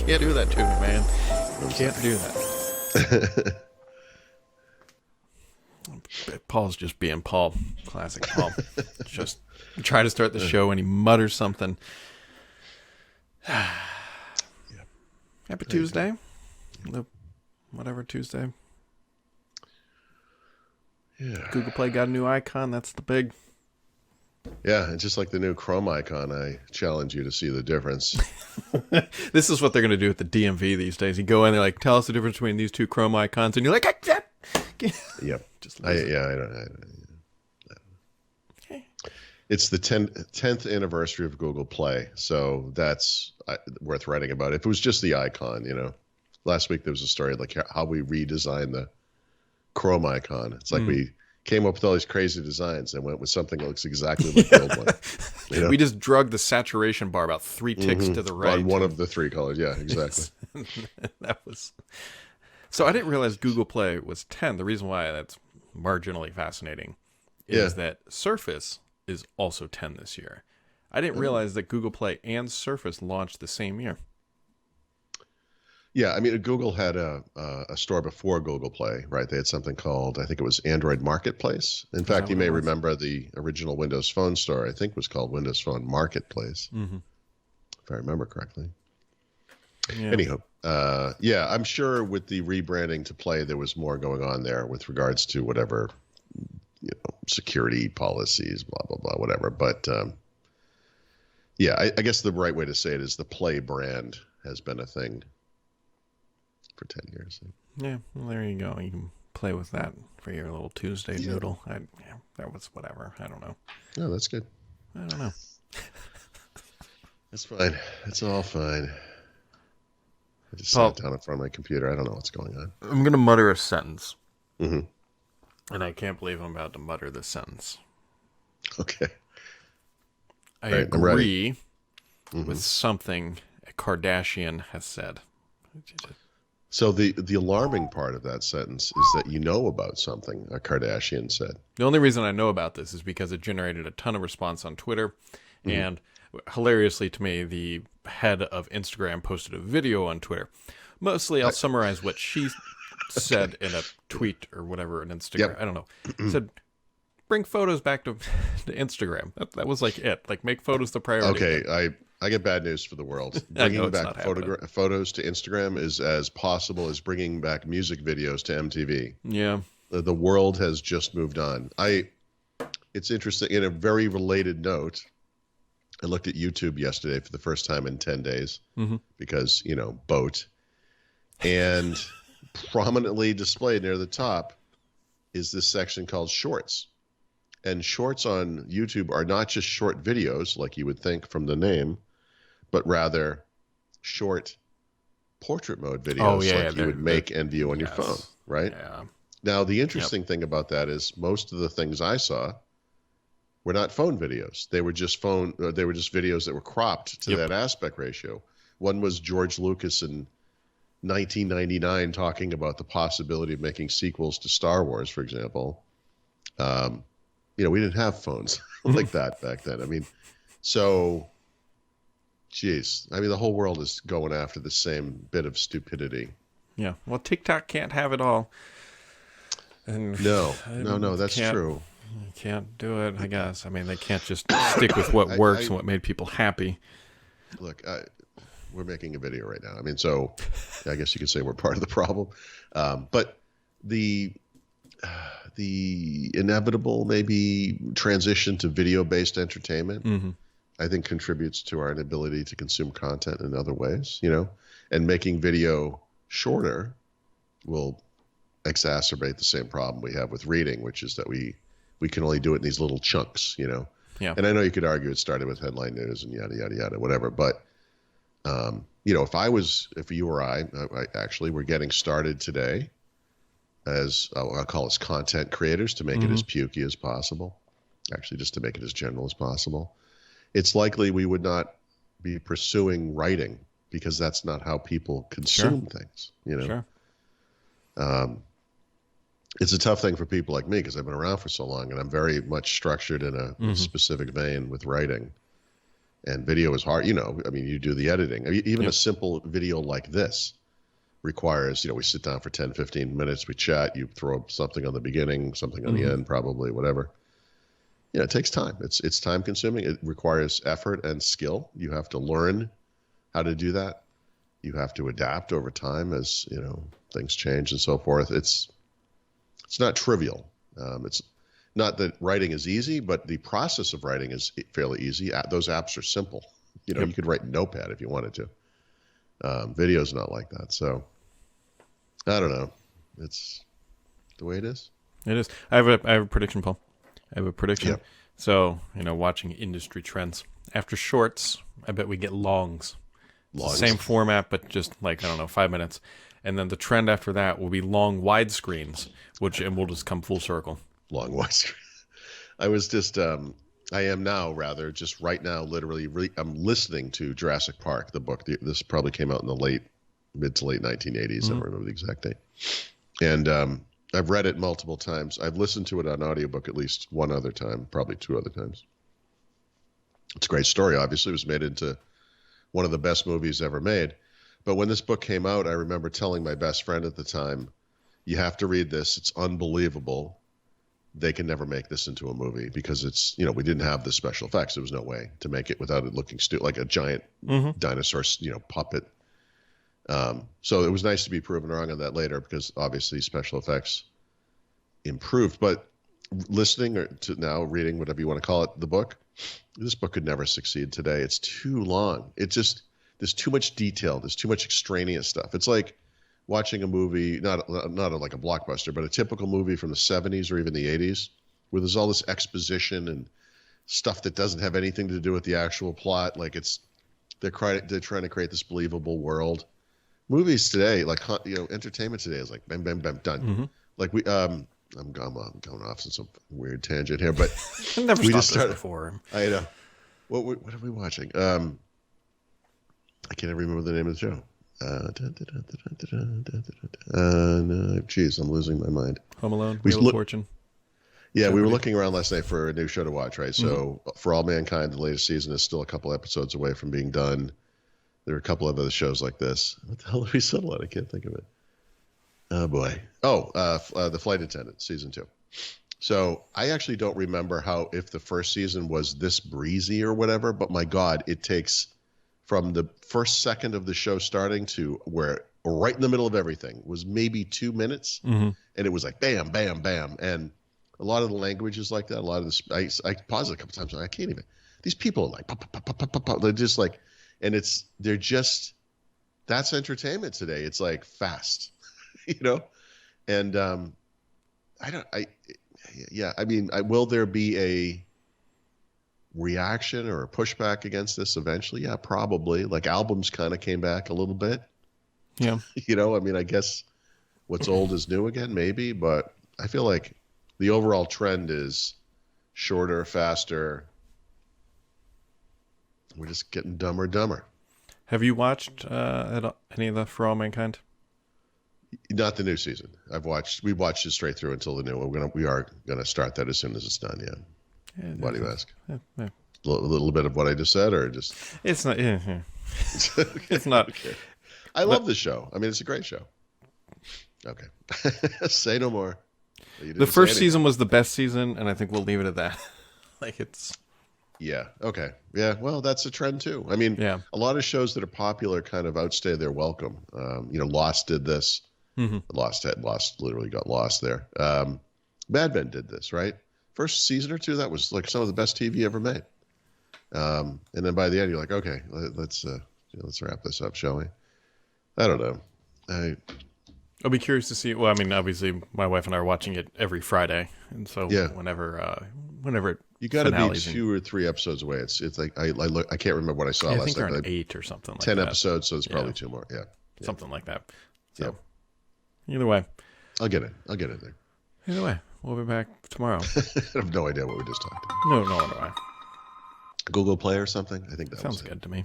can't do that to me, man. You can't do that. Paul's just being Paul. Classic Paul. Just try to start the show and he mutters something. Happy Tuesday. Whatever Tuesday. Yeah. Google Play got a new icon. That's the big. Yeah, and just like the new Chrome icon, I challenge you to see the difference. This is what they're going to do at the DMV these days. You go in, they're like, tell us the difference between these two Chrome icons, and you're like, Yep. Just I don't. Okay. It's the 10th anniversary of Google Play, so that's worth writing about. If it was just the icon, last week there was a story like how we redesigned the Chrome icon. It's like we came up with all these crazy designs and went with something that looks exactly like the old one. We just drug the saturation bar about 3 ticks to the right. On one of the 3 colors. Yeah, exactly. That was... So I didn't realize Google Play was 10. The reason why that's marginally fascinating is that Surface is also 10 this year. I didn't realize that Google Play and Surface launched the same year. Yeah, I mean, Google had a store before Google Play, right? They had something called, I think it was Android Marketplace. In fact, you may remember the original Windows Phone store, I think was called Windows Phone Marketplace, if I remember correctly. Yeah. Anyhow, I'm sure with the rebranding to Play, there was more going on there with regards to whatever, security policies, blah, blah, blah, whatever. But I guess the right way to say it is the Play brand has been a thing for 10 years. Yeah, well, there you go. You can play with that for your little Tuesday noodle. That was whatever. I don't know. No, that's good. I don't know. That's fine. It's all fine. I just sat down in front of my computer. I don't know what's going on. I'm going to mutter a sentence. Mm-hmm. And I can't believe I'm about to mutter this sentence. Okay. I agree with something a Kardashian has said. So the alarming part of that sentence is that you know about something a Kardashian said. The only reason I know about this is because it generated a ton of response on Twitter. And hilariously to me, the head of Instagram posted a video on Twitter. Mostly I'll summarize what she said in a tweet or whatever on Instagram. Yep. I don't know. Said, bring photos back to Instagram. That was like it. Like, make photos the priority. Okay, I get bad news for the world. Bringing back photos to Instagram is as possible as bringing back music videos to MTV. Yeah. The world has just moved on. It's interesting. In a very related note, I looked at YouTube yesterday for the first time in 10 days because, boat. And prominently displayed near the top is this section called Shorts. And Shorts on YouTube are not just short videos, like you would think from the name, but rather short portrait mode videos you would make and view on your phone, right? Yeah. Now, the interesting thing about that is most of the things I saw were not phone videos. They were just videos that were cropped to that aspect ratio. One was George Lucas in 1999 talking about the possibility of making sequels to Star Wars, for example. We didn't have phones like that back then. I mean, so, geez. I mean, the whole world is going after the same bit of stupidity. Yeah. Well, TikTok can't have it all. And no, that's true. You can't do it, I guess. I mean, they can't just stick with what works and what made people happy. Look, we're making a video right now. I mean, so I guess you could say we're part of the problem. But the inevitable maybe transition to video-based entertainment, I think contributes to our inability to consume content in other ways, and making video shorter will exacerbate the same problem we have with reading, which is that we can only do it in these little chunks, Yeah. And I know you could argue it started with headline news and yada, yada, yada, whatever. But, if you or I actually were getting started today as I'll call us content creators to make it as pukey as possible, actually just to make it as general as possible, it's likely we would not be pursuing writing because that's not how people consume things, Sure. It's a tough thing for people like me because I've been around for so long and I'm very much structured in a specific vein with writing. And video is hard. I mean, you do the editing. I mean, even Yep. a simple video like this requires, we sit down for 10, 15 minutes, we chat, you throw up something on the beginning, something on the end, probably, whatever. It takes time. It's time consuming. It requires effort and skill. You have to learn how to do that. You have to adapt over time as, things change and so forth. It's not trivial. It's not that writing is easy, but the process of writing is fairly easy. Those apps are simple. You could write in Notepad if you wanted to. Video is not like that. So I don't know. It's the way it is. It is. I have a prediction, Paul. I have a prediction. Yep. So, watching industry trends. After shorts, I bet we get longs. It's the same format, but just 5 minutes. And then the trend after that will be long widescreens, and we'll just come full circle. Long widescreen. I was just, I am now rather just right now, literally, I'm listening to Jurassic Park, the book. This probably came out in the mid to late 1980s. I don't remember the exact date. And, I've read it multiple times. I've listened to it on audiobook at least one other time, probably two other times. It's a great story. Obviously, it was made into one of the best movies ever made. But when this book came out, I remember telling my best friend at the time, you have to read this. It's unbelievable. They can never make this into a movie because it's, we didn't have the special effects. There was no way to make it without it looking like a giant dinosaur, puppet. So it was nice to be proven wrong on that later because obviously special effects improved. But listening to now, reading, whatever you want to call it, the book, this book could never succeed today. It's too long. There's too much detail. There's too much extraneous stuff. It's like watching a movie, not like a blockbuster, but a typical movie from the 70s or even the 80s, where there's all this exposition and stuff that doesn't have anything to do with the actual plot. Like they're trying to create this believable world. Movies today, entertainment today is like bam, bam, bam, done. Like I'm going off on some weird tangent here, but I've never stopped this before. I know. What are we watching? I can't even remember the name of the show. No, geez, I'm losing my mind. Home Alone, Wheel of Fortune. Yeah, we were looking around last night for a new show to watch, right? So For All Mankind, the latest season is still a couple episodes away from being done. There are a couple of other shows like this. What the hell did we settle on? I can't think of it. Oh, boy. The Flight Attendant, season 2. So I actually don't remember if the first season was this breezy or whatever, but my God, it takes from the first second of the show starting to right in the middle of everything was maybe 2 minutes. And it was like bam, bam, bam. And a lot of the language is like that. A lot of this, I paused it a couple times. I can't even. These people are like, pop, pop, pop, pop, pop. They're just like, and that's entertainment today. It's like fast, and will there be a reaction or a pushback against this eventually? Yeah, probably. Like albums kind of came back a little bit. Yeah. I guess what's old is new again, maybe, but I feel like the overall trend is shorter, faster. We're just getting dumber and dumber. Have you watched any of the For All Mankind? Not the new season. We watched it straight through until the new one. We are gonna start that as soon as it's done. Yeah. Why do you ask? Yeah. A little bit of what I just said, or just? It's not. Yeah. It's not. Okay. I love the show. I mean, it's a great show. Okay. Say no more. The first season was the best season, and I think we'll leave it at that. It's. Yeah. Okay. Yeah. Well, that's a trend too. I mean, a lot of shows that are popular kind of outstay their welcome. Lost did this. Lost literally got lost there. Mad Men did this, right? First season or two, that was like some of the best TV ever made. And then by the end, you're like, okay, let's wrap this up, shall we? I don't know. I'll be curious to see. Well, I mean, obviously, my wife and I are watching it every Friday, and so whenever it you got to be 2 or 3 episodes away. It's like I can't remember what I saw last night. I think they're on 8 or something like 10 that. 10 episodes, so it's probably 2 more. Yeah. Something like that. So either way, I'll get it there. Either way, we'll be back tomorrow. I have no idea what we just talked about. No, no, no. Google Play or something? I think that sounds good to me.